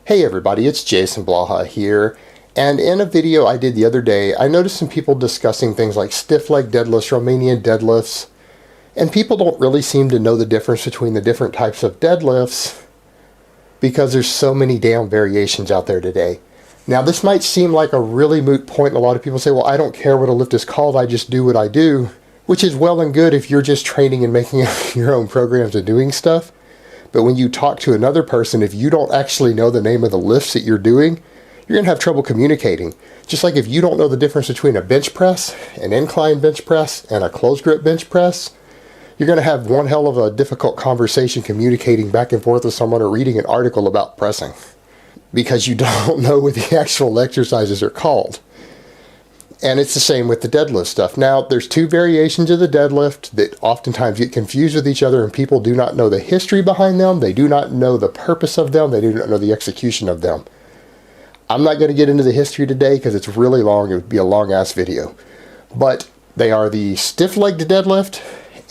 Hey everybody, it's Jason Blaha here, and in a video I did the other day, I noticed some people discussing things like stiff leg deadlifts, Romanian deadlifts, and people don't really seem to know the difference between the different types of deadlifts because there's so many damn variations out there today. Now this might seem like a really moot point, and a lot of people say, well, I don't care what a lift is called, I just do what I do, which is well and good if you're just training and making your own programs and doing stuff. But when you talk to another person, if you don't actually know the name of the lifts that you're doing, you're going to have trouble communicating. Just like if you don't know the difference between a bench press, an incline bench press, and a closed grip bench press, you're going to have one hell of a difficult conversation communicating back and forth with someone or reading an article about pressing, because you don't know what the actual exercises are called. And it's the same with the deadlift stuff. Now, there's two variations of the deadlift that oftentimes get confused with each other, and people do not know the history behind them. They do not know the purpose of them. They do not know the execution of them. I'm not going to get into the history today because it's really long. It would be a long-ass video. But they are the stiff-legged deadlift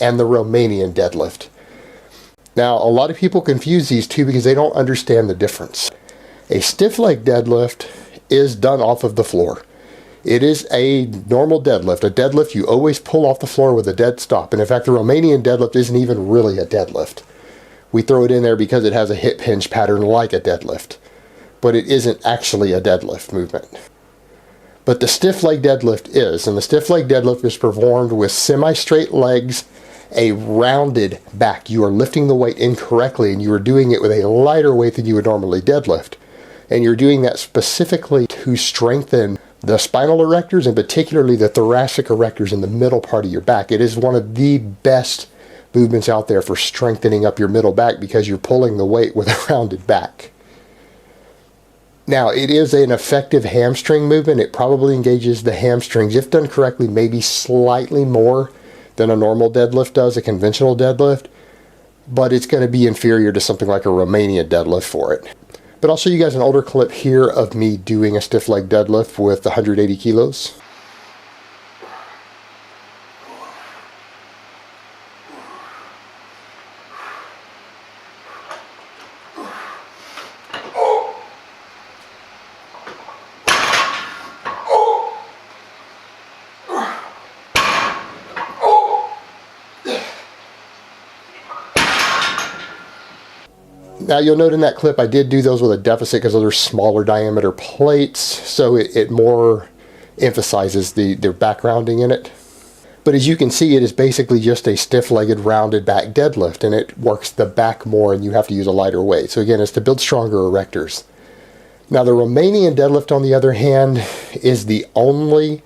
and the Romanian deadlift. Now, a lot of people confuse these two because they don't understand the difference. A stiff-leg deadlift is done off of the floor. It is a normal deadlift, a deadlift you always pull off the floor with a dead stop. And in fact, the Romanian deadlift isn't even really a deadlift. We throw it in there because it has a hip hinge pattern like a deadlift, but it isn't actually a deadlift movement. But the stiff leg deadlift is, and the stiff leg deadlift is performed with semi-straight legs, a rounded back. You are lifting the weight incorrectly, and you are doing it with a lighter weight than you would normally deadlift. And you're doing that specifically to strengthen the spinal erectors, and particularly the thoracic erectors in the middle part of your back. It is one of the best movements out there for strengthening up your middle back because you're pulling the weight with a rounded back. Now, it is an effective hamstring movement. It probably engages the hamstrings, if done correctly, maybe slightly more than a normal deadlift does, a conventional deadlift, but it's going to be inferior to something like a Romanian deadlift for it. But I'll show you guys an older clip here of me doing a stiff leg deadlift with 180 kilos. Now you'll note in that clip I did do those with a deficit because those are smaller diameter plates, so it more emphasizes the backgrounding in it. But as you can see, it is basically just a stiff-legged rounded back deadlift, and it works the back more and you have to use a lighter weight. So again, it's to build stronger erectors. Now the Romanian deadlift, on the other hand, is the only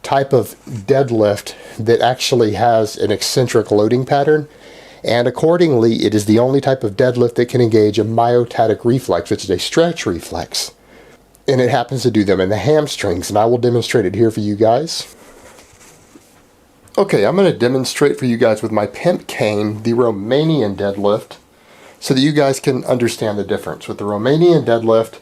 type of deadlift that actually has an eccentric loading pattern. And accordingly, it is the only type of deadlift that can engage a myotatic reflex, which is a stretch reflex. And it happens to do them in the hamstrings, and I will demonstrate it here for you guys. Okay, I'm going to demonstrate for you guys with my pimp cane the Romanian deadlift so that you guys can understand the difference. With the Romanian deadlift,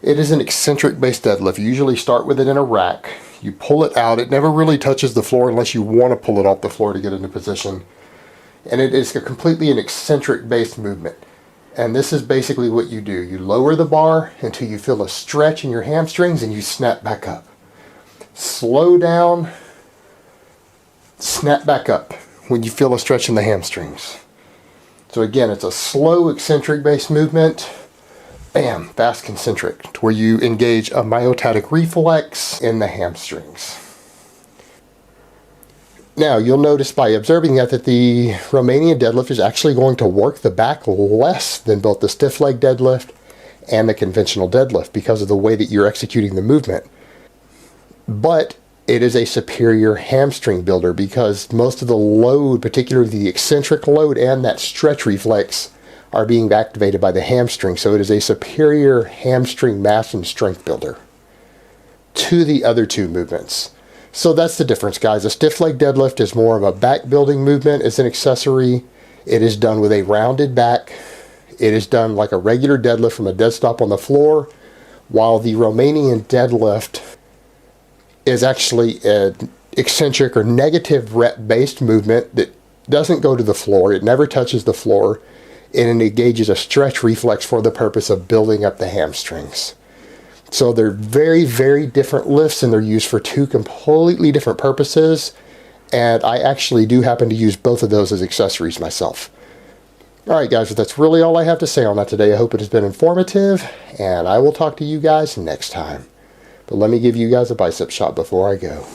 it is an eccentric based deadlift. You usually start with it in a rack. You pull it out. It never really touches the floor unless you want to pull it off the floor to get into position. And it is completely an eccentric based movement. And this is basically what you do. You lower the bar until you feel a stretch in your hamstrings and you snap back up. Slow down, snap back up when you feel a stretch in the hamstrings. So again, it's a slow eccentric based movement. Bam, fast concentric, to where you engage a myotatic reflex in the hamstrings. Now, you'll notice by observing that the Romanian deadlift is actually going to work the back less than both the stiff leg deadlift and the conventional deadlift because of the way that you're executing the movement. But it is a superior hamstring builder because most of the load, particularly the eccentric load and that stretch reflex, are being activated by the hamstring. So it is a superior hamstring mass and strength builder to the other two movements. So that's the difference, guys. A stiff leg deadlift is more of a back building movement. It's an accessory. It is done with a rounded back. It is done like a regular deadlift from a dead stop on the floor, while the Romanian deadlift is actually an eccentric or negative rep based movement that doesn't go to the floor. It never touches the floor. and it engages a stretch reflex for the purpose of building up the hamstrings. So they're very, very different lifts, and they're used for two completely different purposes. And I actually do happen to use both of those as accessories myself. Alright guys, but that's really all I have to say on that today. I hope it has been informative, and I will talk to you guys next time. But let me give you guys a bicep shot before I go.